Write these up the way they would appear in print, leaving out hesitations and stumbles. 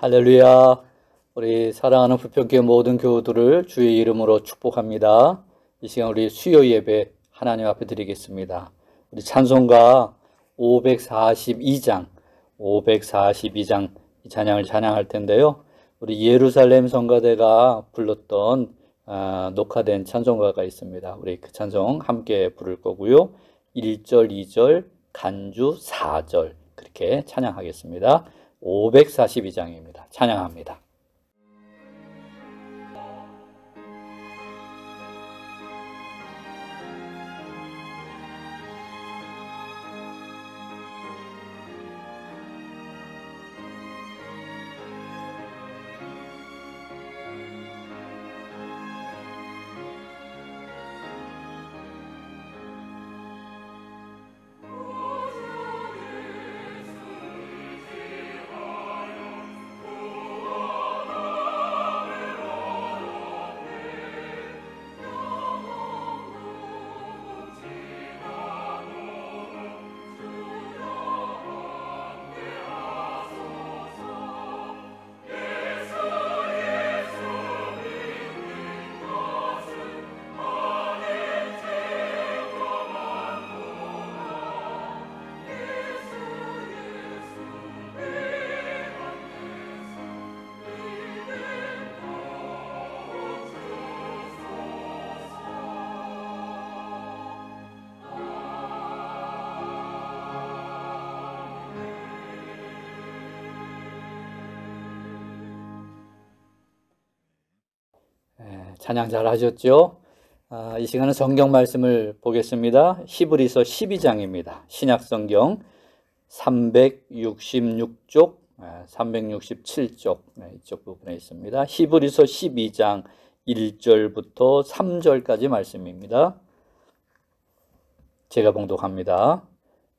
할렐루야. 우리 사랑하는 부평교회 모든 교우들을 주의 이름으로 축복합니다. 이 시간 우리 수요 예배 하나님 앞에 드리겠습니다. 우리 찬송가 542장 이 찬양을 찬양할 텐데요. 우리 예루살렘 성가대가 불렀던 녹화된 찬송가가 있습니다. 우리 그 찬송 함께 부를 거고요. 1절, 2절, 간주 4절 그렇게 찬양하겠습니다. 542장입니다. 찬양합니다. 찬양 잘 하셨죠? 이 시간은 성경 말씀을 보겠습니다. 히브리서 12장입니다. 신약성경 366쪽, 367쪽 이쪽 부분에 있습니다. 히브리서 12장 1절부터 3절까지 말씀입니다. 제가 봉독합니다.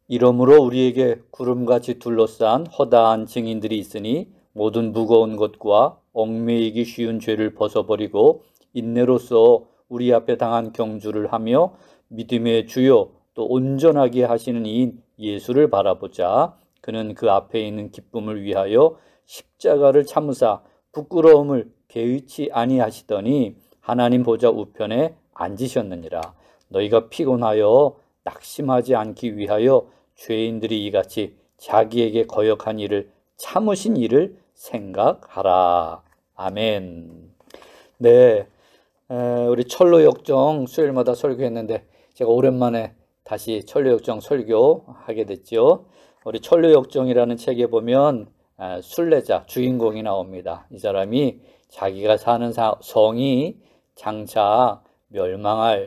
이러므로 우리에게 구름같이 둘러싼 허다한 증인들이 있으니 모든 무거운 것과 얽매이기 쉬운 죄를 벗어버리고 인내로서 우리 앞에 당한 경주를 하며 믿음의 주요 또 온전하게 하시는 이인 예수를 바라보자. 그는 그 앞에 있는 기쁨을 위하여 십자가를 참으사 부끄러움을 개의치 아니하시더니 하나님 보좌 우편에 앉으셨느니라. 너희가 피곤하여 낙심하지 않기 위하여 죄인들이 이같이 자기에게 거역한 일을 참으신 일을 생각하라. 아멘. 네, 우리 철로역정 수요일마다 설교했는데 제가 오랜만에 다시 철로역정 설교하게 됐죠. 우리 철로역정이라는 책에 보면 순례자 주인공이 나옵니다. 이 사람이 자기가 사는 성이 장차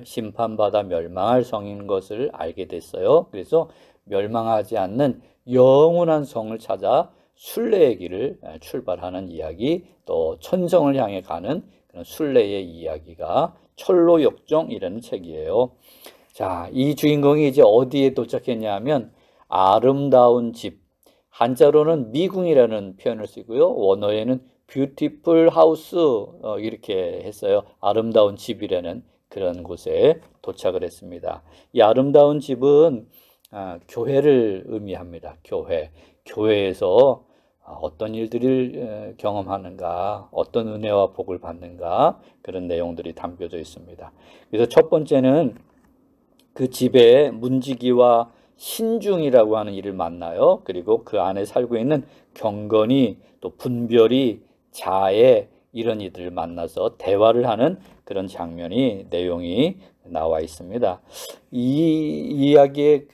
심판받아 멸망할 성인 것을 알게 됐어요. 그래서 멸망하지 않는 영원한 성을 찾아 순례의 길을 출발하는 이야기, 또 천성을 향해 가는 그런 순례의 이야기가 철로역정이라는 책이에요. 자, 이 주인공이 이제 어디에 도착했냐 하면 아름다운 집, 한자로는 미궁이라는 표현을 쓰고요. 원어에는 뷰티풀 하우스 이렇게 했어요. 아름다운 집이라는 그런 곳에 도착을 했습니다. 이 아름다운 집은 교회를 의미합니다. 교회에서 어떤 일들을 경험하는가, 어떤 은혜와 복을 받는가, 그런 내용들이 담겨져 있습니다. 그래서 첫 번째는 그 집에 문지기와 신중이라고 하는 이를 만나요. 그리고 그 안에 살고 있는 경건이, 또 분별이, 자애, 이런 이들을 만나서 대화를 하는 그런 장면이, 내용이 나와 있습니다. 이 이야기의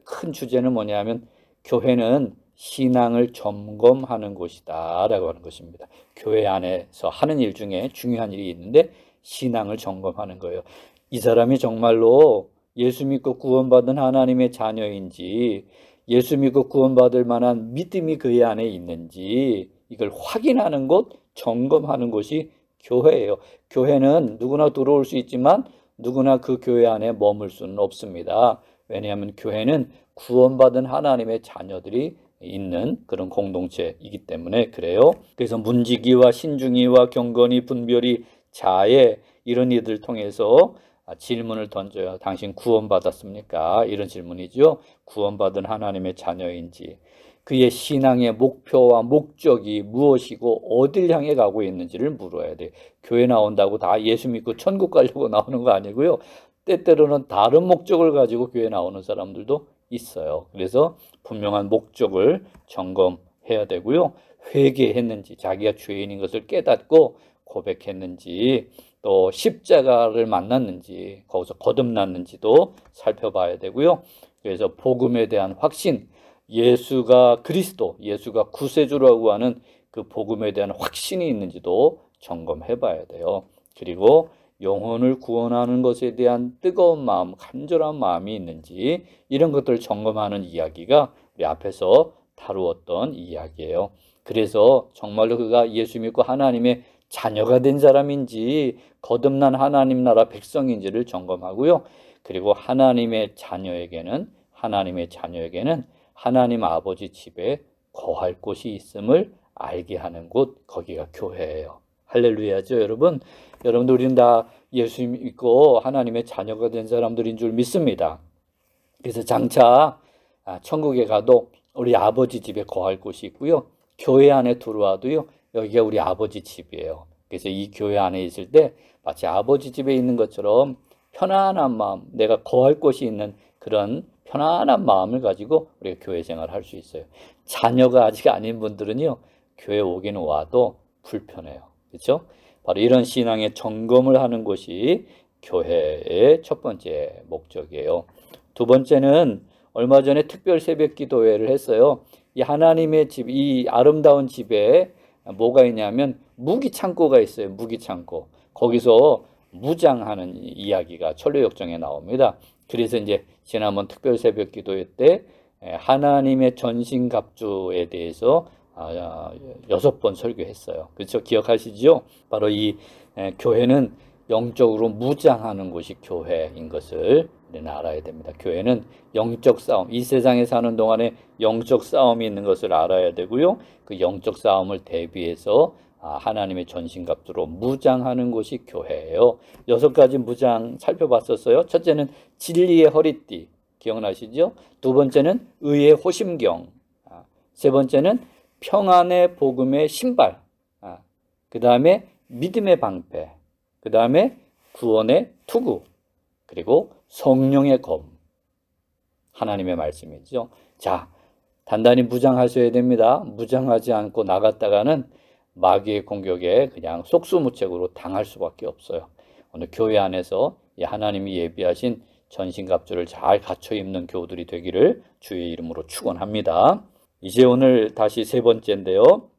큰 주제는 뭐냐면 교회는 신앙을 점검하는 곳이다 라고 하는 것입니다. 교회 안에서 하는 일 중에 중요한 일이 있는데 신앙을 점검하는 거예요. 이 사람이 정말로 예수 믿고 구원받은 하나님의 자녀인지, 예수 믿고 구원받을 만한 믿음이 그의 안에 있는지 이걸 확인하는 곳, 점검하는 곳이 교회예요. 교회는 누구나 들어올 수 있지만 누구나 그 교회 안에 머물 수는 없습니다. 왜냐하면 교회는 구원받은 하나님의 자녀들이 있는 그런 공동체이기 때문에 그래요. 그래서 문지기와 신중이와 경건이, 분별이, 자애, 이런 이들 통해서 질문을 던져요. 당신 구원받았습니까? 이런 질문이죠. 구원받은 하나님의 자녀인지. 그의 신앙의 목표와 목적이 무엇이고 어딜 향해 가고 있는지를 물어야 돼. 교회 나온다고 다 예수 믿고 천국 가려고 나오는 거 아니고요. 때때로는 다른 목적을 가지고 교회 나오는 사람들도 있어요. 그래서 분명한 목적을 점검해야 되고요. 회개했는지, 자기가 죄인인 것을 깨닫고 고백했는지, 또 십자가를 만났는지, 거기서 거듭났는지도 살펴봐야 되고요. 그래서 복음에 대한 확신, 예수가 그리스도, 예수가 구세주라고 하는 그 복음에 대한 확신이 있는지도 점검해 봐야 돼요. 그리고 영혼을 구원하는 것에 대한 뜨거운 마음, 간절한 마음이 있는지, 이런 것들을 점검하는 이야기가 우리 앞에서 다루었던 이야기예요. 그래서 정말로 그가 예수 믿고 하나님의 자녀가 된 사람인지 거듭난 하나님 나라 백성인지를 점검하고요. 그리고 하나님의 자녀에게는 하나님 아버지 집에 거할 곳이 있음을 알게 하는 곳, 거기가 교회예요. 할렐루야죠, 여러분. 여러분들, 우리는 다 예수 믿고 하나님의 자녀가 된 사람들인 줄 믿습니다. 그래서 장차 천국에 가도 우리 아버지 집에 거할 곳이 있고요. 교회 안에 들어와도요, 여기가 우리 아버지 집이에요. 그래서 이 교회 안에 있을 때 마치 아버지 집에 있는 것처럼 편안한 마음, 내가 거할 곳이 있는 그런 편안한 마음을 가지고 우리가 교회 생활을 할 수 있어요. 자녀가 아직 아닌 분들은요, 교회 오기는 와도 불편해요. 그렇죠? 바로 이런 신앙의 점검을 하는 것이 교회의 첫 번째 목적이에요. 두 번째는 얼마 전에 특별 새벽 기도회를 했어요. 이 하나님의 집, 이 아름다운 집에 뭐가 있냐면 무기 창고가 있어요. 무기 창고. 거기서 무장하는 이야기가 천로역정에 나옵니다. 그래서 이제 지난번 특별 새벽 기도회 때 하나님의 전신갑주에 대해서 6번 설교했어요. 그렇죠? 기억하시죠? 바로 이 교회는 영적으로 무장하는 곳이 교회인 것을 우리는 알아야 됩니다. 교회는 영적 싸움, 이 세상에 사는 동안에 영적 싸움이 있는 것을 알아야 되고요. 그 영적 싸움을 대비해서 하나님의 전신갑주로 무장하는 곳이 교회예요. 6가지 무장 살펴봤었어요. 첫째는 진리의 허리띠, 기억나시죠? 두 번째는 의의 호심경, 세 번째는 평안의 복음의 신발, 그 다음에 믿음의 방패, 그 다음에 구원의 투구, 그리고 성령의 검, 하나님의 말씀이죠. 자, 단단히 무장하셔야 됩니다. 무장하지 않고 나갔다가는 마귀의 공격에 그냥 속수무책으로 당할 수밖에 없어요. 오늘 교회 안에서 하나님이 예비하신 전신갑주를 잘 갖춰 입는 교우들이 되기를 주의 이름으로 축원합니다. 이제 오늘 다시 세 번째인데요.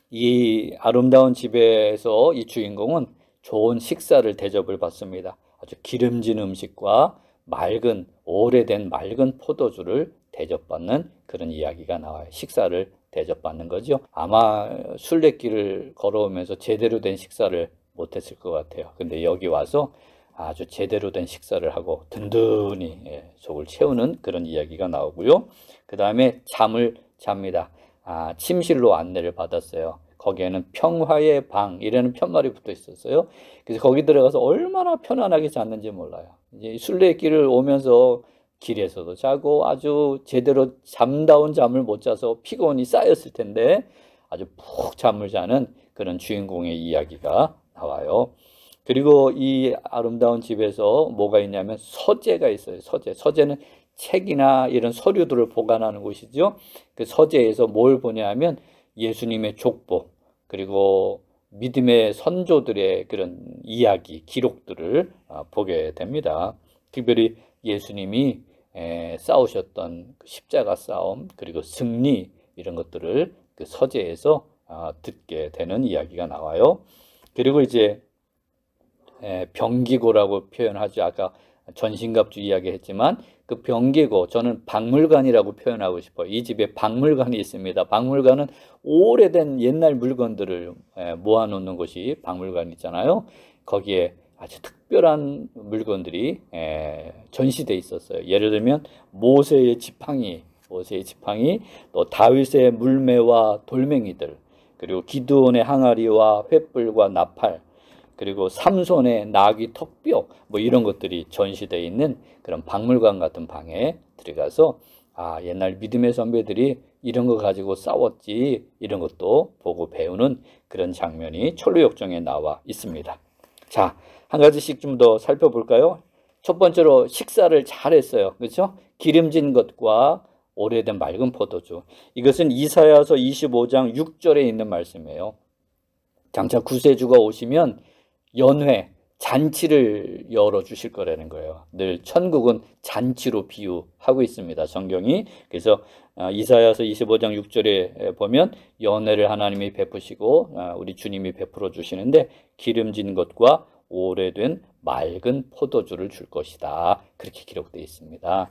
이 아름다운 집에서 이 주인공은 좋은 식사를 대접을 받습니다. 아주 기름진 음식과 맑은, 오래된 맑은 포도주를 대접받는 그런 이야기가 나와요. 식사를 대접받는 거죠. 아마 순례길을 걸어오면서 제대로 된 식사를 못했을 것 같아요. 근데 여기 와서 아주 제대로 된 식사를 하고 든든히 속을 채우는 그런 이야기가 나오고요. 그 다음에 잠을 잡니다. 침실로 안내를 받았어요. 거기에는 평화의 방, 이라는 편말이 붙어 있었어요. 그래서 거기 들어가서 얼마나 편안하게 잤는지 몰라요. 이제 순례길을 오면서 길에서도 자고 아주 제대로 잠다운 잠을 못 자서 피곤이 쌓였을 텐데 아주 푹 잠을 자는 그런 주인공의 이야기가 나와요. 그리고 이 아름다운 집에서 뭐가 있냐면 서재가 있어요. 서재는 책이나 이런 서류들을 보관하는 곳이죠. 그 서재에서 뭘 보냐면 예수님의 족보, 그리고 믿음의 선조들의 그런 이야기, 기록들을 보게 됩니다. 특별히 예수님이 싸우셨던 십자가 싸움, 그리고 승리, 이런 것들을 그 서재에서 듣게 되는 이야기가 나와요. 그리고 이제 병기고라고 표현하죠. 아까 전신갑주 이야기했지만 그 병기고, 저는 박물관이라고 표현하고 싶어요. 이 집에 박물관이 있습니다. 박물관은 오래된 옛날 물건들을 모아놓는 곳이 박물관이잖아요. 거기에 아주 특별한 물건들이 전시돼 있었어요. 예를 들면 모세의 지팡이, 또 다윗의 물매와 돌멩이들, 그리고 기드온의 항아리와 횃불과 나팔, 그리고 삼손의 나귀 턱뼈, 뭐 이런 것들이 전시되어 있는 그런 박물관 같은 방에 들어가서 옛날 믿음의 선배들이 이런 거 가지고 싸웠지, 이런 것도 보고 배우는 그런 장면이 철로역정에 나와 있습니다. 자, 한 가지씩 좀 더 살펴볼까요? 첫 번째로 식사를 잘 했어요. 그렇죠? 기름진 것과 오래된 맑은 포도주. 이것은 이사야서 25장 6절에 있는 말씀이에요. 장차 구세주가 오시면 연회, 잔치를 열어주실 거라는 거예요. 늘 천국은 잔치로 비유하고 있습니다. 성경이. 그래서 이사야서 25장 6절에 보면 연회를 하나님이 베푸시고 우리 주님이 베풀어 주시는데 기름진 것과 오래된 맑은 포도주를 줄 것이다. 그렇게 기록되어 있습니다.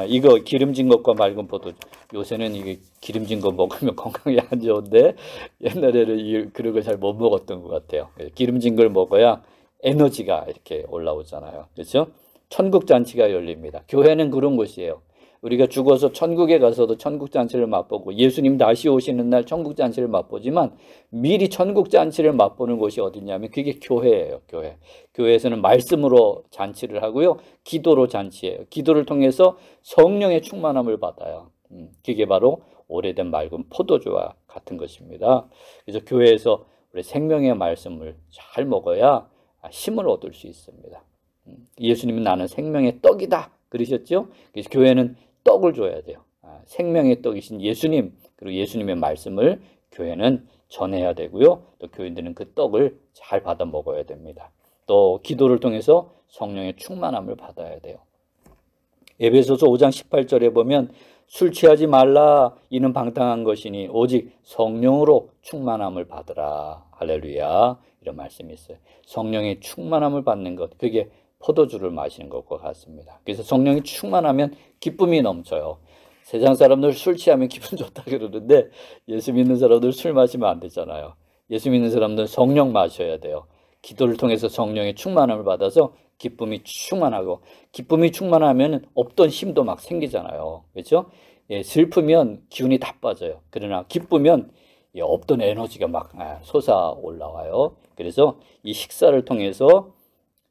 이거 기름진 것과 맑은 포도주. 요새는 이게 기름진 거 먹으면 건강에 안 좋은데 옛날에는 그런 걸 잘 못 먹었던 것 같아요. 기름진 걸 먹어야 에너지가 이렇게 올라오잖아요. 그렇죠? 천국 잔치가 열립니다. 교회는 그런 곳이에요. 우리가 죽어서 천국에 가서도 천국 잔치를 맛보고 예수님 다시 오시는 날 천국 잔치를 맛보지만 미리 천국 잔치를 맛보는 곳이 어디냐면 그게 교회예요. 교회. 교회에서는 말씀으로 잔치를 하고요. 기도로 잔치해요. 기도를 통해서 성령의 충만함을 받아요. 그게 바로 오래된 맑은 포도주와 같은 것입니다. 그래서 교회에서 우리 생명의 말씀을 잘 먹어야 힘을 얻을 수 있습니다. 예수님은 나는 생명의 떡이다 그러셨죠? 그래서 교회는 떡을 줘야 돼요. 생명의 떡이신 예수님, 그리고 예수님의 말씀을 교회는 전해야 되고요. 또 교인들은 그 떡을 잘 받아 먹어야 됩니다. 또 기도를 통해서 성령의 충만함을 받아야 돼요. 에베소서 5장 18절에 보면 술 취하지 말라 이는 방탕한 것이니 오직 성령으로 충만함을 받으라. 할렐루야. 이런 말씀이 있어요. 성령의 충만함을 받는 것, 그게 포도주를 마시는 것과 같습니다. 그래서 성령이 충만하면 기쁨이 넘쳐요. 세상 사람들 술 취하면 기분 좋다 그러는데 예수 믿는 사람들 술 마시면 안 되잖아요. 예수 믿는 사람들은 성령 마셔야 돼요. 기도를 통해서 성령의 충만함을 받아서 기쁨이 충만하고, 기쁨이 충만하면 없던 힘도 막 생기잖아요. 그렇죠? 예, 슬프면 기운이 다 빠져요. 그러나 기쁘면 없던 에너지가 막 솟아 올라와요. 그래서 이 식사를 통해서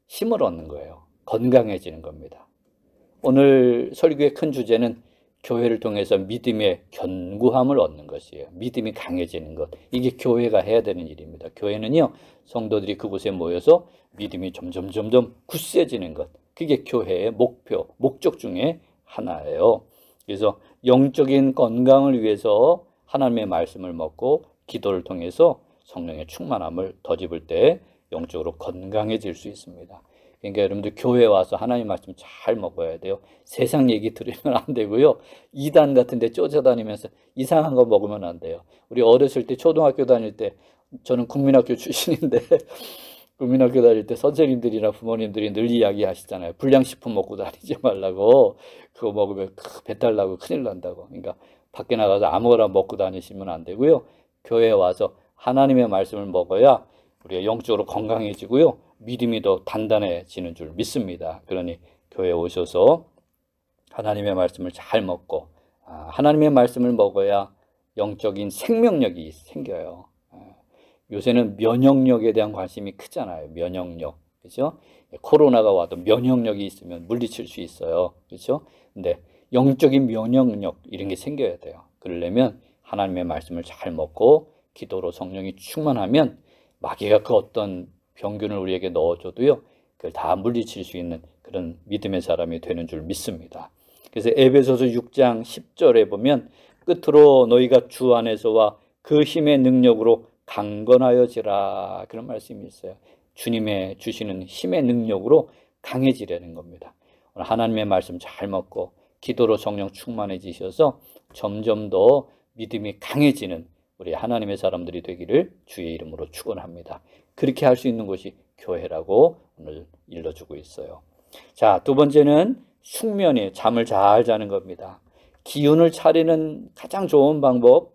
힘을 얻는 거예요. 건강해지는 겁니다. 오늘 설교의 큰 주제는 교회를 통해서 믿음의 견고함을 얻는 것이에요. 믿음이 강해지는 것. 이게 교회가 해야 되는 일입니다. 교회는요, 성도들이 그곳에 모여서 믿음이 점점 굳세지는 것. 그게 교회의 목표, 목적 중에 하나예요. 그래서 영적인 건강을 위해서 하나님의 말씀을 먹고 기도를 통해서 성령의 충만함을 덧입을 때 영적으로 건강해질 수 있습니다. 그러니까 여러분들 교회 와서 하나님 말씀 잘 먹어야 돼요. 세상 얘기 들으면 안 되고요. 이단 같은 데 쫓아다니면서 이상한 거 먹으면 안 돼요. 우리 어렸을 때 초등학교 다닐 때, 저는 국민학교 출신인데 국민학교 다닐 때 선생님들이나 부모님들이 늘 이야기하시잖아요. 불량식품 먹고 다니지 말라고. 그거 먹으면 배탈 나고 큰일 난다고. 그러니까 밖에 나가서 아무거나 먹고 다니시면 안 되고요. 교회에 와서 하나님의 말씀을 먹어야 우리가 영적으로 건강해지고요. 믿음이 더 단단해지는 줄 믿습니다. 그러니 교회에 오셔서 하나님의 말씀을 잘 먹고, 하나님의 말씀을 먹어야 영적인 생명력이 생겨요. 요새는 면역력에 대한 관심이 크잖아요. 면역력. 그렇죠? 코로나가 와도 면역력이 있으면 물리칠 수 있어요. 그렇죠? 근데 영적인 면역력 이런 게 생겨야 돼요. 그러려면 하나님의 말씀을 잘 먹고 기도로 성령이 충만하면 마귀가 그 어떤 병균을 우리에게 넣어줘도요, 그걸 다 물리칠 수 있는 그런 믿음의 사람이 되는 줄 믿습니다. 그래서 에베소서 6장 10절에 보면 끝으로 너희가 주 안에서와 그 힘의 능력으로 강건하여지라, 그런 말씀이 있어요. 주님의 주시는 힘의 능력으로 강해지려는 겁니다. 오늘 하나님의 말씀 잘 먹고 기도로 성령 충만해지셔서 점점 더 믿음이 강해지는 우리 하나님의 사람들이 되기를 주의 이름으로 축원합니다. 그렇게 할 수 있는 것이 교회라고 오늘 일러주고 있어요. 자, 두 번째는 숙면이에요. 잠을 잘 자는 겁니다. 기운을 차리는 가장 좋은 방법,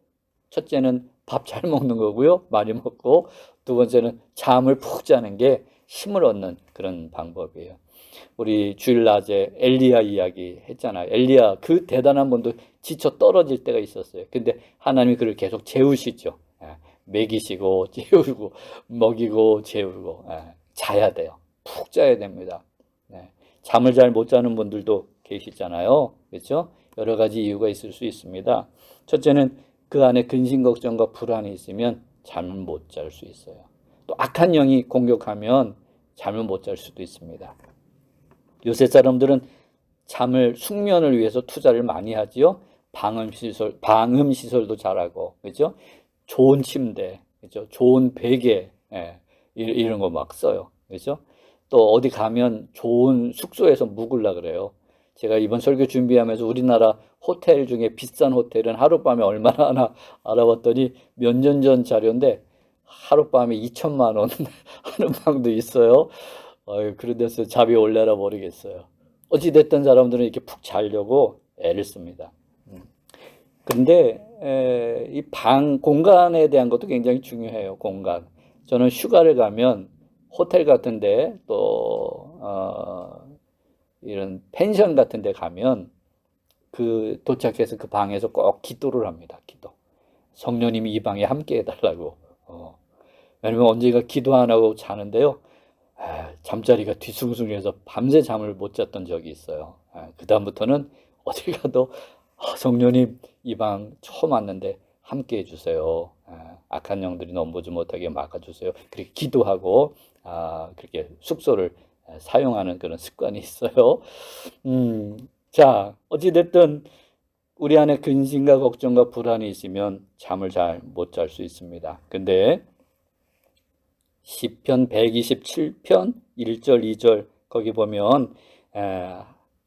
첫째는 밥 잘 먹는 거고요. 많이 먹고, 두 번째는 잠을 푹 자는 게 힘을 얻는 그런 방법이에요. 우리 주일 낮에 엘리야 이야기 했잖아요. 엘리야 그 대단한 분도 지쳐 떨어질 때가 있었어요. 근데 하나님이 그를 계속 재우시죠. 먹이시고 재우고 먹이고 재우고. 자야 돼요. 푹 자야 됩니다. 잠을 잘 못 자는 분들도 계시잖아요. 그렇죠? 여러 가지 이유가 있을 수 있습니다. 첫째는 그 안에 근심 걱정과 불안이 있으면 잠을 못 잘 수 있어요. 또 악한 영이 공격하면 잠을 못 잘 수도 있습니다. 요새 사람들은 잠을 숙면을 위해서 투자를 많이 하지요. 방음 시설도 잘하고, 그죠? 좋은 침대, 그죠? 좋은 베개, 예, 이런 거 막 써요, 그죠? 또 어디 가면 좋은 숙소에서 묵으려 그래요. 제가 이번 설교 준비하면서 우리나라 호텔 중에 비싼 호텔은 하룻밤에 얼마나 하나 알아봤더니 몇 년 전 자료인데 하룻밤에 2천만 원 하는 방도 있어요. 그런 데서 잠이 올래라 모르겠어요. 어찌됐든 사람들은 이렇게 푹 자려고 애를 씁니다. 근데 이 방 공간에 대한 것도 굉장히 중요해요. 공간. 저는 휴가를 가면 호텔 같은데 또 이런 펜션 같은데 가면 그 도착해서 그 방에서 꼭 기도를 합니다. 기도. 성령님이 이 방에 함께 해달라고. 왜냐면 언제가 기도 안 하고 자는데요. 잠자리가 뒤숭숭해서 밤새 잠을 못 잤던 적이 있어요. 그 다음부터는 어딜 가도 성령님 이 방 처음 왔는데 함께 해주세요. 악한 영들이 넘보지 못하게 막아주세요. 그렇게 기도하고 그렇게 숙소를 사용하는 그런 습관이 있어요. 자, 어찌됐든 우리 안에 근심과 걱정과 불안이 있으면 잠을 잘 못 잘 수 있습니다. 근데 시편 127편 1절 2절 거기 보면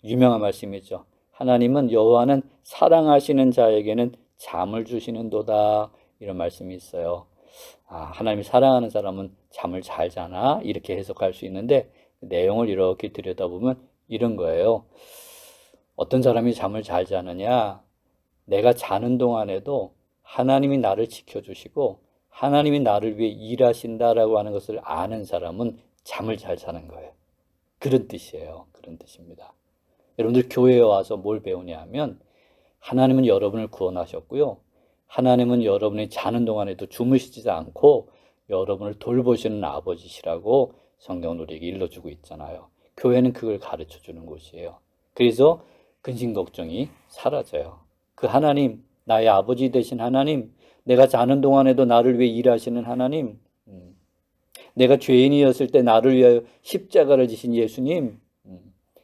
유명한 말씀이죠. 하나님은 여호와는 사랑하시는 자에게는 잠을 주시는도다, 이런 말씀이 있어요. 하나님이 사랑하는 사람은 잠을 잘 자나 이렇게 해석할 수 있는데 내용을 이렇게 들여다보면 이런 거예요. 어떤 사람이 잠을 잘 자느냐? 내가 자는 동안에도 하나님이 나를 지켜주시고 하나님이 나를 위해 일하신다라고 하는 것을 아는 사람은 잠을 잘 자는 거예요. 그런 뜻이에요. 그런 뜻입니다. 여러분들 교회에 와서 뭘 배우냐 하면 하나님은 여러분을 구원하셨고요. 하나님은 여러분이 자는 동안에도 주무시지 않고 여러분을 돌보시는 아버지시라고 성경은 우리에게 일러주고 있잖아요. 교회는 그걸 가르쳐주는 곳이에요. 그래서 근심 걱정이 사라져요. 그 하나님, 나의 아버지 되신 하나님, 내가 자는 동안에도 나를 위해 일하시는 하나님, 내가 죄인이었을 때 나를 위하여 십자가를 지신 예수님,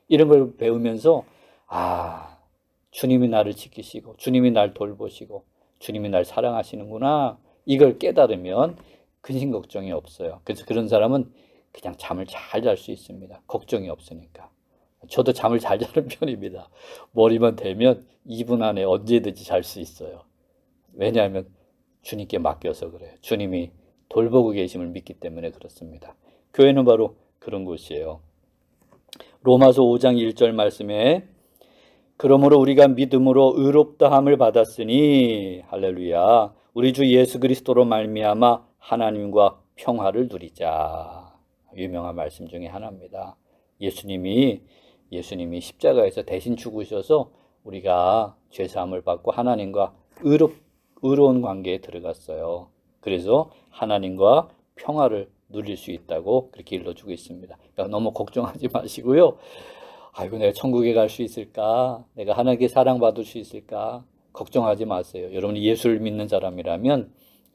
이런 걸 배우면서 주님이 나를 지키시고 주님이 날 돌보시고 주님이 날 사랑하시는구나, 이걸 깨달으면 근심 걱정이 없어요. 그래서 그런 사람은 그냥 잠을 잘 잘 수 있습니다. 걱정이 없으니까. 저도 잠을 잘 자는 편입니다. 머리만 대면 2분 안에 언제든지 잘 수 있어요. 왜냐하면 주님께 맡겨서 그래요. 주님이 돌보고 계심을 믿기 때문에 그렇습니다. 교회는 바로 그런 곳이에요. 로마서 5장 1절 말씀에 그러므로 우리가 믿음으로 의롭다함을 받았으니 할렐루야 우리 주 예수 그리스도로 말미암아 하나님과 평화를 누리자. 유명한 말씀 중에 하나입니다. 예수님이 십자가에서 대신 죽으셔서 우리가 죄사함을 받고 하나님과 의로운 관계에 들어갔어요. 그래서 하나님과 평화를 누릴 수 있다고 그렇게 일러주고 있습니다. 그러니까 너무 걱정하지 마시고요. 아이고, 내가 천국에 갈 수 있을까? 내가 하나님께 사랑받을 수 있을까? 걱정하지 마세요. 여러분이 예수를 믿는 사람이라면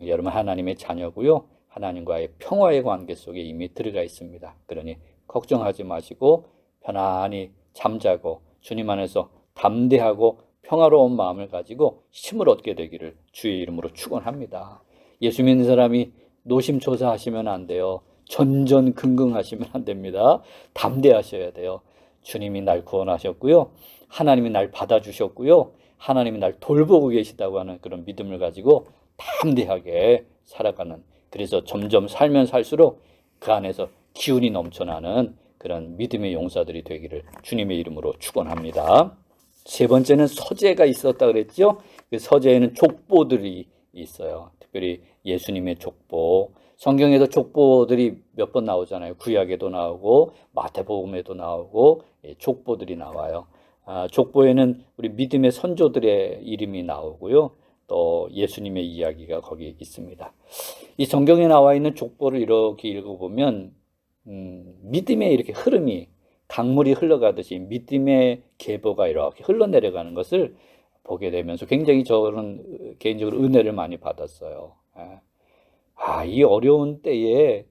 여러분 하나님의 자녀고요. 하나님과의 평화의 관계 속에 이미 들어가 있습니다. 그러니 걱정하지 마시고 편안히 잠자고 주님 안에서 담대하고 평화로운 마음을 가지고 힘을 얻게 되기를 주의 이름으로 축원합니다. 예수 믿는 사람이 노심초사하시면 안 돼요. 전전긍긍하시면 안 됩니다. 담대하셔야 돼요. 주님이 날 구원하셨고요. 하나님이 날 받아주셨고요. 하나님이 날 돌보고 계시다고 하는 그런 믿음을 가지고 담대하게 살아가는, 그래서 점점 살면 살수록 그 안에서 기운이 넘쳐나는 그런 믿음의 용사들이 되기를 주님의 이름으로 축원합니다. 세 번째는 서재가 있었다 그랬죠. 그 서재에는 족보들이 있어요. 특별히 예수님의 족보. 성경에도 족보들이 몇 번 나오잖아요. 구약에도 나오고 마태복음에도 나오고 족보들이 나와요. 족보에는 우리 믿음의 선조들의 이름이 나오고요. 또 예수님의 이야기가 거기에 있습니다. 이 성경에 나와 있는 족보를 이렇게 읽어보면 믿음의 이렇게 흐름이 강물이 흘러가듯이 믿음의 계보가 이렇게 흘러내려가는 것을 보게 되면서 굉장히 저는 개인적으로 은혜를 많이 받았어요. 이 어려운 때에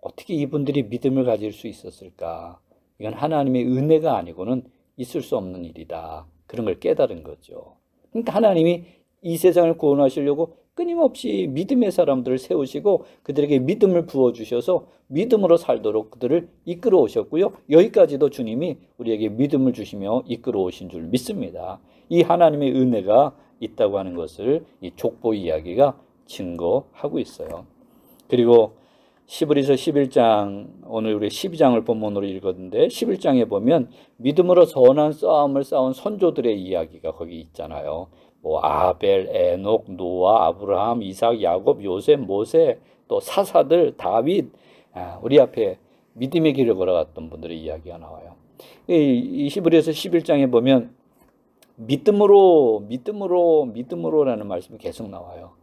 어떻게 이분들이 믿음을 가질 수 있었을까? 이건 하나님의 은혜가 아니고는 있을 수 없는 일이다. 그런 걸 깨달은 거죠. 그러니까 하나님이 이 세상을 구원하시려고 끊임없이 믿음의 사람들을 세우시고 그들에게 믿음을 부어주셔서 믿음으로 살도록 그들을 이끌어 오셨고요. 여기까지도 주님이 우리에게 믿음을 주시며 이끌어 오신 줄 믿습니다. 이 하나님의 은혜가 있다고 하는 것을 이 족보 이야기가 증거하고 있어요. 그리고 히브리서 11장, 오늘 우리 12장을 본문으로 읽었는데 11장에 보면 믿음으로 선한 싸움을 싸운 선조들의 이야기가 거기 있잖아요. 뭐 아벨, 에녹, 노아, 아브라함, 이삭, 야곱, 요셉, 모세, 또 사사들, 다윗, 우리 앞에 믿음의 길을 걸어갔던 분들의 이야기가 나와요. 이 히브리서 11장에 보면 믿음으로라는 말씀이 계속 나와요.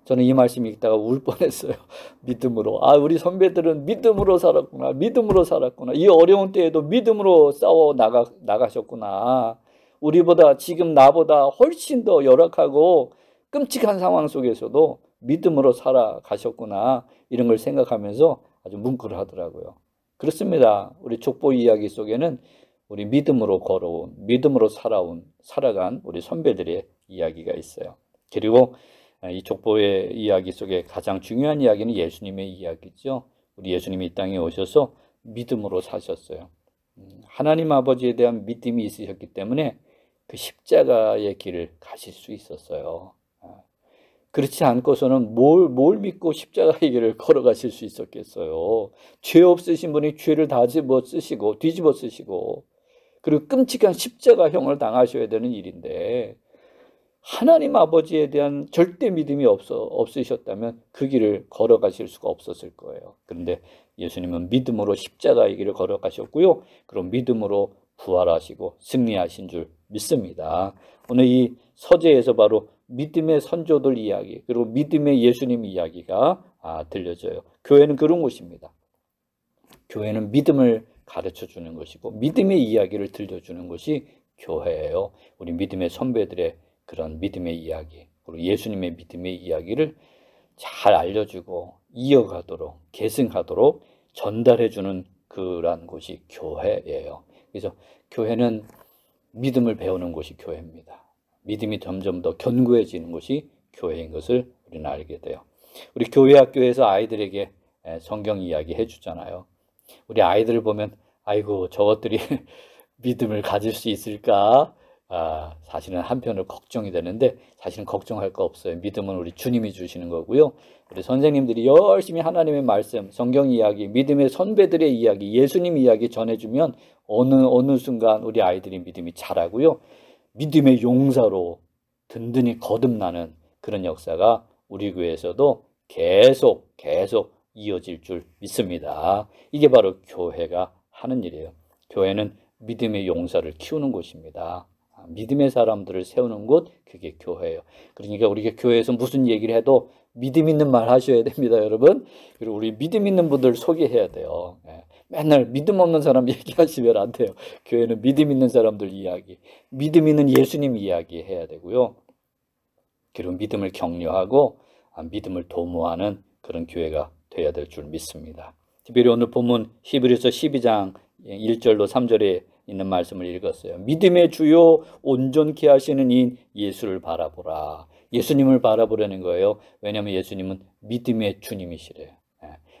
저는 이 말씀 읽다가 울 뻔했어요. 믿음으로. 우리 선배들은 믿음으로 살았구나. 믿음으로 살았구나. 이 어려운 때에도 믿음으로 싸워 나가셨구나. 우리보다 지금 나보다 훨씬 더 열악하고 끔찍한 상황 속에서도 믿음으로 살아가셨구나. 이런 걸 생각하면서 아주 뭉클하더라고요. 그렇습니다. 우리 족보 이야기 속에는 우리 믿음으로 걸어온, 믿음으로 살아간 우리 선배들의 이야기가 있어요. 그리고 이 족보의 이야기 속에 가장 중요한 이야기는 예수님의 이야기죠. 우리 예수님이 이 땅에 오셔서 믿음으로 사셨어요. 하나님 아버지에 대한 믿음이 있으셨기 때문에 그 십자가의 길을 가실 수 있었어요. 그렇지 않고서는 뭘 믿고 십자가의 길을 걸어가실 수 있었겠어요. 죄 없으신 분이 죄를 다 뒤집어 쓰시고 그리고 끔찍한 십자가형을 당하셔야 되는 일인데 하나님 아버지에 대한 절대 믿음이 없으셨다면 그 길을 걸어가실 수가 없었을 거예요. 그런데 예수님은 믿음으로 십자가의 길을 걸어가셨고요. 그럼 믿음으로 부활하시고 승리하신 줄 믿습니다. 오늘 이 서재에서 바로 믿음의 선조들 이야기 그리고 믿음의 예수님 이야기가 들려져요. 교회는 그런 곳입니다. 교회는 믿음을 가르쳐주는 것이고 믿음의 이야기를 들려주는 것이 교회예요. 우리 믿음의 선배들의 그런 믿음의 이야기 그리고 예수님의 믿음의 이야기를 잘 알려주고 이어가도록 계승하도록 전달해주는 그런 곳이 교회예요. 그래서 교회는 믿음을 배우는 곳이 교회입니다. 믿음이 점점 더 견고해지는 곳이 교회인 것을 우리는 알게 돼요. 우리 교회 학교에서 아이들에게 성경 이야기 해주잖아요. 우리 아이들을 보면 아이고 저것들이 믿음을 가질 수 있을까? 사실은 한편으로 걱정이 되는데 사실은 걱정할 거 없어요. 믿음은 우리 주님이 주시는 거고요. 우리 선생님들이 열심히 하나님의 말씀, 성경 이야기, 믿음의 선배들의 이야기, 예수님 이야기 전해주면 어느 순간 우리 아이들이 믿음이 자라고요. 믿음의 용사로 든든히 거듭나는 그런 역사가 우리 교회에서도 계속 이어질 줄 믿습니다. 이게 바로 교회가 하는 일이에요. 교회는 믿음의 용사를 키우는 곳입니다. 믿음의 사람들을 세우는 곳, 그게 교회예요. 그러니까 우리가 교회에서 무슨 얘기를 해도 믿음 있는 말 하셔야 됩니다, 여러분. 그리고 우리 믿음 있는 분들 소개해야 돼요. 맨날 믿음 없는 사람 얘기하시면 안 돼요. 교회는 믿음 있는 사람들 이야기, 믿음 있는 예수님 이야기 해야 되고요. 그리고 믿음을 격려하고 믿음을 도모하는 그런 교회가 되어야 될 줄 믿습니다. 특별히 오늘 본문 히브리서 12장 1절로 3절에 있는 말씀을 읽었어요. 믿음의 주요 온전케 하시는 인 예수를 바라보라. 예수님을 바라보라는 거예요. 왜냐하면 예수님은 믿음의 주님이시래요.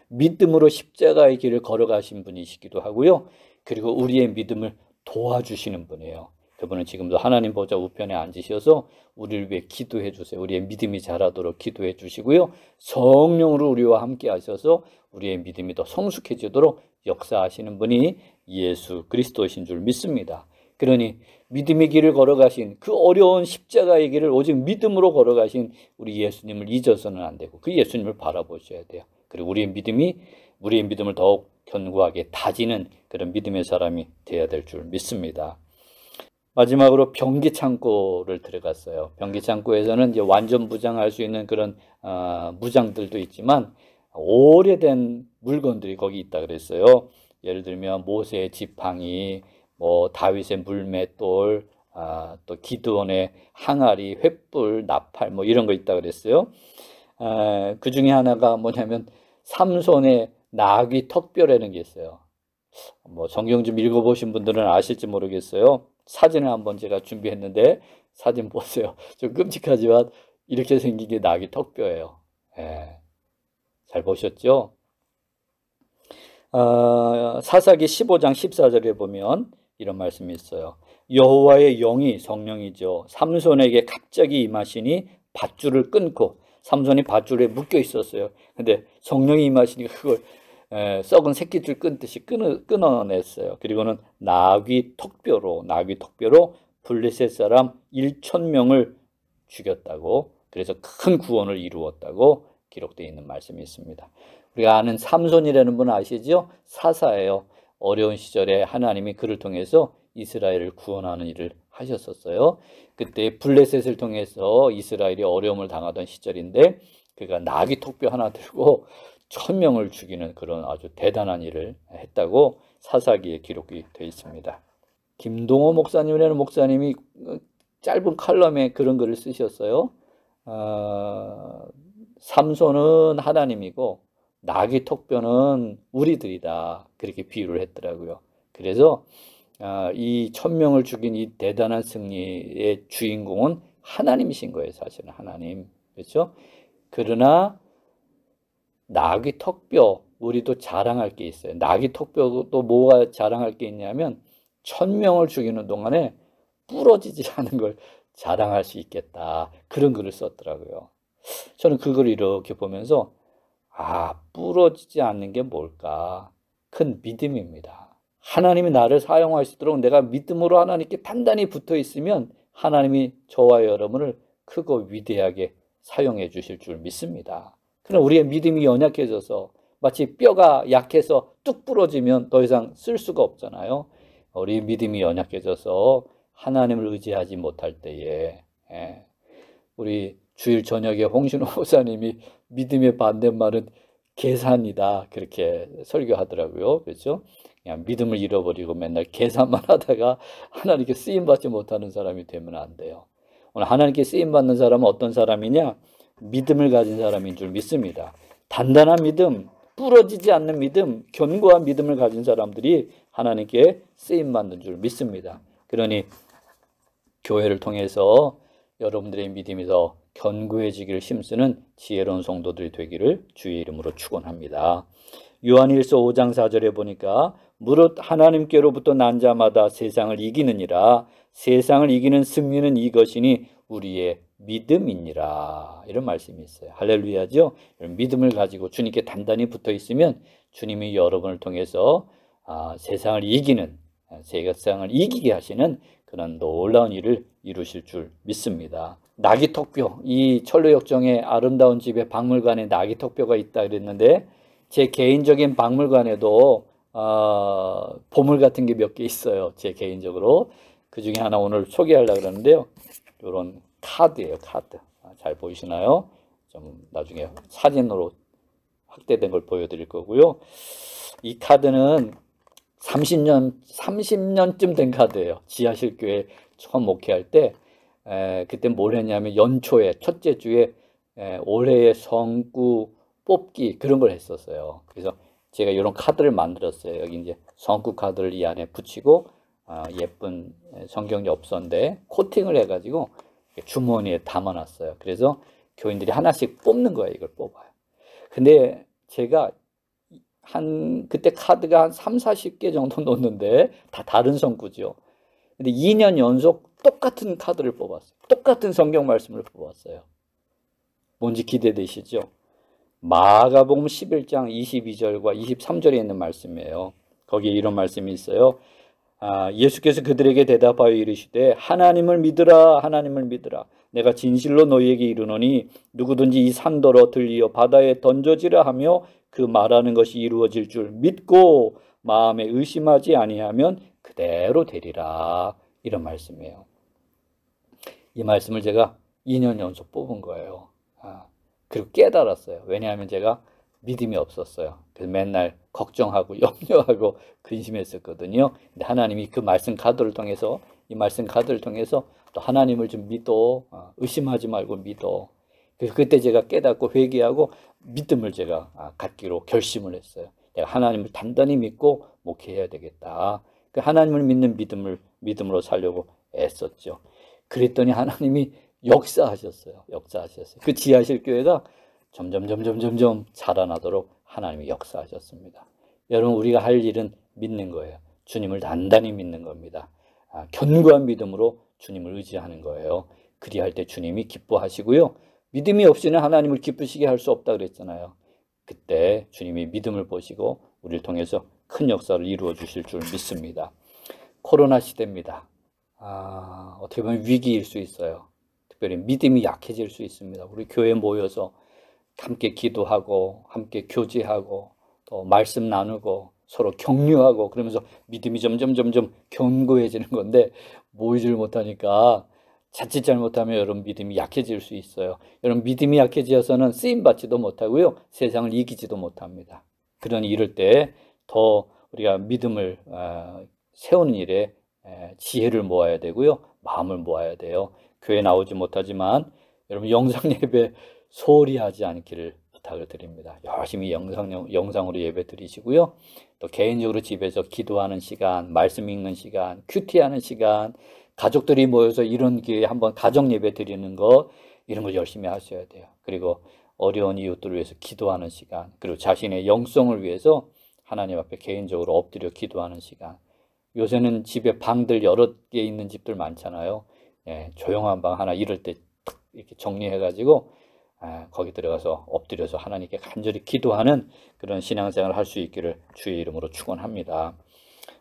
믿음으로 십자가의 길을 걸어가신 분이시기도 하고요. 그리고 우리의 믿음을 도와주시는 분이에요. 그분은 지금도 하나님 보좌 우편에 앉으셔서 우리를 위해 기도해 주세요. 우리의 믿음이 자라도록 기도해 주시고요. 성령으로 우리와 함께 하셔서 우리의 믿음이 더 성숙해지도록 역사하시는 분이 예수 그리스도이신 줄 믿습니다. 그러니 믿음의 길을 걸어가신 그 어려운 십자가의 길을 오직 믿음으로 걸어가신 우리 예수님을 잊어서는 안 되고 그 예수님을 바라보셔야 돼요. 그리고 우리의 믿음을 더욱 견고하게 다지는 그런 믿음의 사람이 되어야 될 줄 믿습니다. 마지막으로 병기창고를 들어갔어요. 병기창고에서는 이제 완전 무장할 수 있는 그런 무장들도 있지만 오래된 물건들이 거기 있다 그랬어요. 예를 들면 모세의 지팡이, 뭐 다윗의 물맷돌, 또 기드온의 항아리, 횃불, 나팔 뭐 이런 거 있다 그랬어요. 그 중에 하나가 뭐냐면 삼손의 나귀 턱뼈라는 게 있어요. 뭐 성경 좀 읽어보신 분들은 아실지 모르겠어요. 사진을 한번 제가 준비했는데 사진 보세요. 좀 끔찍하지만 이렇게 생긴 게 나귀 턱뼈예요. 잘 보셨죠? 사사기 15장 14절에 보면 이런 말씀이 있어요. 여호와의 영이, 성령이죠, 삼손에게 갑자기 임하시니 밧줄을 끊고, 삼손이 밧줄에 묶여 있었어요. 근데 성령이 임하시니 그걸 썩은 새끼줄 끊듯이 끊어냈어요. 그리고는 나귀 턱뼈로 블레셋 사람 1,000명을 죽였다고, 그래서 큰 구원을 이루었다고 기록되어 있는 말씀이 있습니다. 우리가 아는 삼손이라는 분 아시죠? 사사예요. 어려운 시절에 하나님이 그를 통해서 이스라엘을 구원하는 일을 하셨었어요. 그때 블레셋을 통해서 이스라엘이 어려움을 당하던 시절인데 그가 나귀 턱뼈 하나 들고 1,000명을 죽이는 그런 아주 대단한 일을 했다고 사사기에 기록이 되어 있습니다. 김동호 목사님이라는 목사님이 짧은 칼럼에 그런 글을 쓰셨어요. 삼손은 하나님이고 나귀 턱뼈는 우리들이다, 그렇게 비유를 했더라고요. 그래서 이 1,000명을 죽인 이 대단한 승리의 주인공은 하나님이신 거예요. 사실은 하나님, 그렇죠? 그러나 나귀 턱뼈, 우리도 자랑할 게 있어요. 나귀 턱뼈도 뭐가 자랑할 게 있냐면 1,000명을 죽이는 동안에 부러지지 않은 걸 자랑할 수 있겠다, 그런 글을 썼더라고요. 저는 그 글을 이렇게 보면서 부러지지 않는 게 뭘까? 큰 믿음입니다. 하나님이 나를 사용할 수 있도록 내가 믿음으로 하나님께 단단히 붙어 있으면 하나님이 저와 여러분을 크고 위대하게 사용해 주실 줄 믿습니다. 그러나 우리의 믿음이 연약해져서 마치 뼈가 약해서 뚝 부러지면 더 이상 쓸 수가 없잖아요. 우리의 믿음이 연약해져서 하나님을 의지하지 못할 때에, 우리 주일 저녁에 홍신호 목사님이 믿음의 반대말은 계산이다, 그렇게 설교하더라고요. 그렇죠? 그냥 믿음을 잃어버리고 맨날 계산만 하다가 하나님께 쓰임받지 못하는 사람이 되면 안 돼요. 오늘 하나님께 쓰임받는 사람은 어떤 사람이냐? 믿음을 가진 사람인 줄 믿습니다. 단단한 믿음, 부러지지 않는 믿음, 견고한 믿음을 가진 사람들이 하나님께 쓰임받는 줄 믿습니다. 그러니 교회를 통해서 여러분들의 믿음이 더 견고해지기를 힘쓰는 지혜로운 성도들이 되기를 주의 이름으로 축원합니다. 요한일서 5장 4절에 보니까 무릇 하나님께로부터 난 자마다 세상을 이기느니라. 세상을 이기는 승리는 이것이니 우리의 믿음이니라. 이런 말씀이 있어요. 할렐루야죠. 믿음을 가지고 주님께 단단히 붙어 있으면 주님이 여러분을 통해서 세상을 이기는, 세상을 이기게 하시는 그런 놀라운 일을 이루실 줄 믿습니다. 나귀 턱뼈, 이 철로역정의 아름다운 집에 박물관에 나귀 턱뼈가 있다 그랬는데 제 개인적인 박물관에도 보물 같은 게 몇 개 있어요. 제 개인적으로. 그 중에 하나 오늘 소개하려고 그러는데요. 이런 카드예요. 카드. 잘 보이시나요? 좀 나중에 사진으로 확대된 걸 보여드릴 거고요. 이 카드는 30년쯤 된 카드예요. 지하실교회 처음 목회할 때 그때 뭘 했냐면 연초에 첫째 주에 올해의 성구 뽑기 그런 걸 했었어요. 그래서 제가 이런 카드를 만들었어요. 여기 이제 성구 카드를 이 안에 붙이고 예쁜 성경 엽서인데 코팅을 해가지고 주머니에 담아놨어요. 그래서 교인들이 하나씩 뽑는 거예요. 이걸 뽑아요. 근데 제가 그때 카드가 한 30-40개 정도 놓는데 다 다른 성구죠. 근데 2년 연속 똑같은 카드를 뽑았어요. 똑같은 성경 말씀을 뽑았어요. 뭔지 기대되시죠? 마가복음 11장 22절과 23절에 있는 말씀이에요. 거기에 이런 말씀이 있어요. 예수께서 그들에게 대답하여 이르시되 하나님을 믿으라, 하나님을 믿으라. 내가 진실로 너희에게 이르노니 누구든지 이 산더러 들리어 바다에 던져지라 하며 그 말하는 것이 이루어질 줄 믿고 마음에 의심하지 아니하면 그대로 되리라. 이런 말씀이에요. 이 말씀을 제가 2년 연속 뽑은 거예요. 그리고 깨달았어요. 왜냐하면 제가 믿음이 없었어요. 그래서 맨날 걱정하고 염려하고 근심했었거든요. 근데 하나님이 그 말씀 카드를 통해서, 이 말씀 카드를 통해서 또 하나님을 좀 믿어, 의심하지 말고 믿어. 그래서 그때 제가 깨닫고 회개하고 믿음을 제가 갖기로 결심을 했어요. 내가 하나님을 단단히 믿고 목회해야 되겠다. 그 하나님을 믿는 믿음으로 살려고 애썼죠. 그랬더니 하나님이 역사하셨어요. 그 지하실 교회가 점점 자라나도록 하나님이 역사하셨습니다. 여러분, 우리가 할 일은 믿는 거예요. 주님을 단단히 믿는 겁니다. 견고한 믿음으로 주님을 의지하는 거예요. 그리할 때 주님이 기뻐하시고요. 믿음이 없이는 하나님을 기쁘시게 할 수 없다 그랬잖아요. 그때 주님이 믿음을 보시고 우리를 통해서 큰 역사를 이루어 주실 줄 믿습니다. 코로나 시대입니다. 어떻게 보면 위기일 수 있어요. 특별히 믿음이 약해질 수 있습니다. 우리 교회에 모여서 함께 기도하고 함께 교제하고 또 말씀 나누고 서로 격려하고 그러면서 믿음이 점점 견고해지는 건데 모이질 못하니까 자칫 잘못하면 여러분 믿음이 약해질 수 있어요. 여러분 믿음이 약해져서는 쓰임받지도 못하고요. 세상을 이기지도 못합니다. 그러니 이럴 때 더 우리가 믿음을 세우는 일에 지혜를 모아야 되고요. 마음을 모아야 돼요. 교회 나오지 못하지만 여러분 영상 예배 소홀히 하지 않기를 부탁을 드립니다. 열심히 영상으로 예배 드리시고요. 또 개인적으로 집에서 기도하는 시간, 말씀 읽는 시간, 큐티하는 시간, 가족들이 모여서 이런 기회에 한번 가정 예배 드리는 거 이런 걸 열심히 하셔야 돼요. 그리고 어려운 이웃들을 위해서 기도하는 시간, 그리고 자신의 영성을 위해서 하나님 앞에 개인적으로 엎드려 기도하는 시간. 요새는 집에 방들 여러 개 있는 집들 많잖아요. 조용한 방 하나 이럴 때 이렇게 정리해가지고 거기 들어가서 엎드려서 하나님께 간절히 기도하는 그런 신앙생활을 할 수 있기를 주의 이름으로 축원합니다.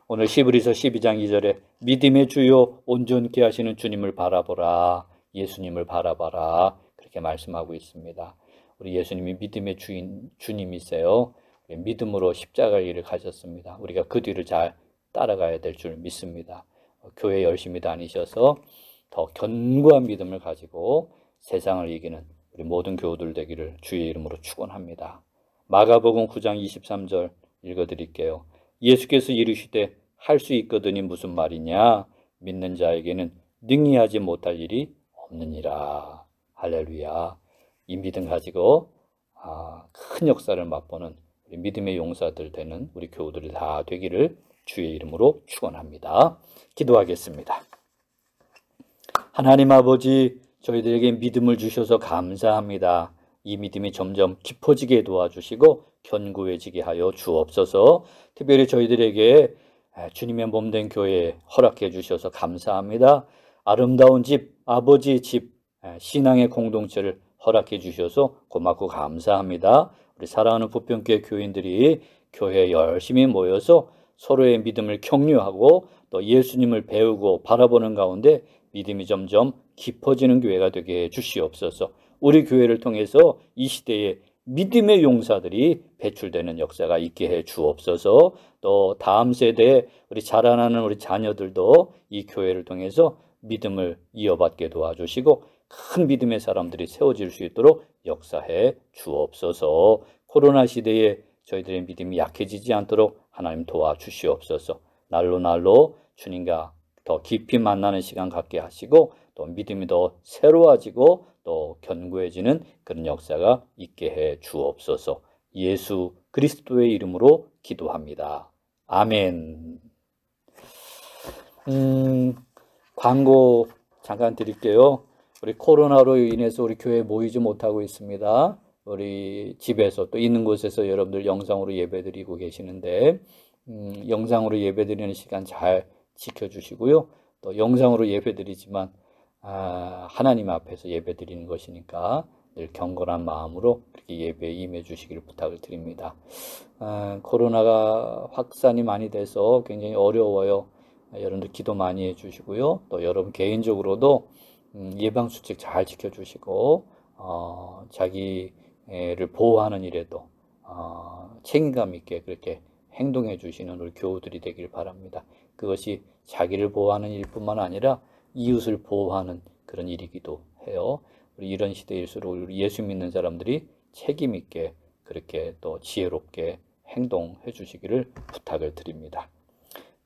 오늘 히브리서 12장 2절에 믿음의 주요 온전케 하시는 주님을 바라보라, 예수님을 바라봐라, 그렇게 말씀하고 있습니다. 우리 예수님이 믿음의 주님이세요. 믿음으로 십자가 일을 가셨습니다. 우리가 그 뒤를 잘 따라가야 될 줄 믿습니다. 교회 열심히 다니셔서 더 견고한 믿음을 가지고 세상을 이기는 우리 모든 교우들 되기를 주의 이름으로 축원합니다. 마가복음 9장 23절 읽어드릴게요. 예수께서 이르시되 할 수 있거든이 무슨 말이냐? 믿는 자에게는 능히 하지 못할 일이 없느니라. 할렐루야. 이 믿음 가지고 큰 역사를 맛보는 우리 믿음의 용사들 되는 우리 교우들이 다 되기를 주의 이름으로 축원합니다. 기도하겠습니다. 하나님 아버지, 저희들에게 믿음을 주셔서 감사합니다. 이 믿음이 점점 깊어지게 도와주시고 견고해지게 하여 주옵소서. 특별히 저희들에게 주님의 몸된 교회 허락해 주셔서 감사합니다. 아름다운 집, 아버지의 집, 신앙의 공동체를 허락해 주셔서 고맙고 감사합니다. 우리 사랑하는 부평교회 교인들이 교회에 열심히 모여서 서로의 믿음을 격려하고 또 예수님을 배우고 바라보는 가운데 믿음이 점점 깊어지는 교회가 되게 해 주시옵소서. 우리 교회를 통해서 이 시대에 믿음의 용사들이 배출되는 역사가 있게 해 주옵소서. 또 다음 세대에 우리 자라나는 우리 자녀들도 이 교회를 통해서 믿음을 이어받게 도와주시고 큰 믿음의 사람들이 세워질 수 있도록 역사해 주옵소서. 코로나 시대에 저희들의 믿음이 약해지지 않도록 하나님 도와주시옵소서. 날로 주님과 더 깊이 만나는 시간 갖게 하시고 또 믿음이 더 새로워지고 또 견고해지는 그런 역사가 있게 해 주옵소서. 예수 그리스도의 이름으로 기도합니다. 아멘. 광고 잠깐 드릴게요. 우리 코로나로 인해서 우리 교회에 모이지 못하고 있습니다. 우리 집에서 또 있는 곳에서 여러분들 영상으로 예배드리고 계시는데 영상으로 예배드리는 시간 잘 지켜주시고요. 또 영상으로 예배드리지만 하나님 앞에서 예배드리는 것이니까 늘 경건한 마음으로 그렇게 예배에 임해 주시기를 부탁을 드립니다. 코로나가 확산이 많이 돼서 굉장히 어려워요. 여러분들 기도 많이 해주시고요. 또 여러분 개인적으로도 예방수칙 잘 지켜주시고 자기를 보호하는 일에도 책임감 있게 그렇게 행동해 주시는 우리 교우들이 되길 바랍니다. 그것이 자기를 보호하는 일뿐만 아니라 이웃을 보호하는 그런 일이기도 해요. 우리 이런 시대일수록 우리 예수 믿는 사람들이 책임 있게 그렇게 또 지혜롭게 행동해 주시기를 부탁을 드립니다.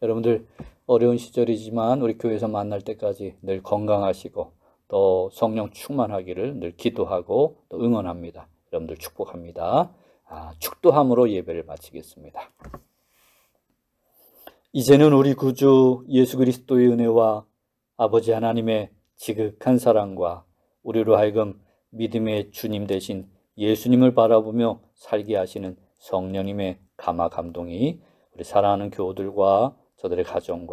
여러분들 어려운 시절이지만 우리 교회에서 만날 때까지 늘 건강하시고 또 성령 충만하기를 늘 기도하고 또 응원합니다. 여러분들 축복합니다. 축도함으로 예배를 마치겠습니다. 이제는 우리 구주 예수 그리스도의 은혜와 아버지 하나님의 지극한 사랑과 우리로 하여금 믿음의 주님 되신 예수님을 바라보며 살게 하시는 성령님의 감화 감동이 우리 사랑하는 교우들과 저들의 가정과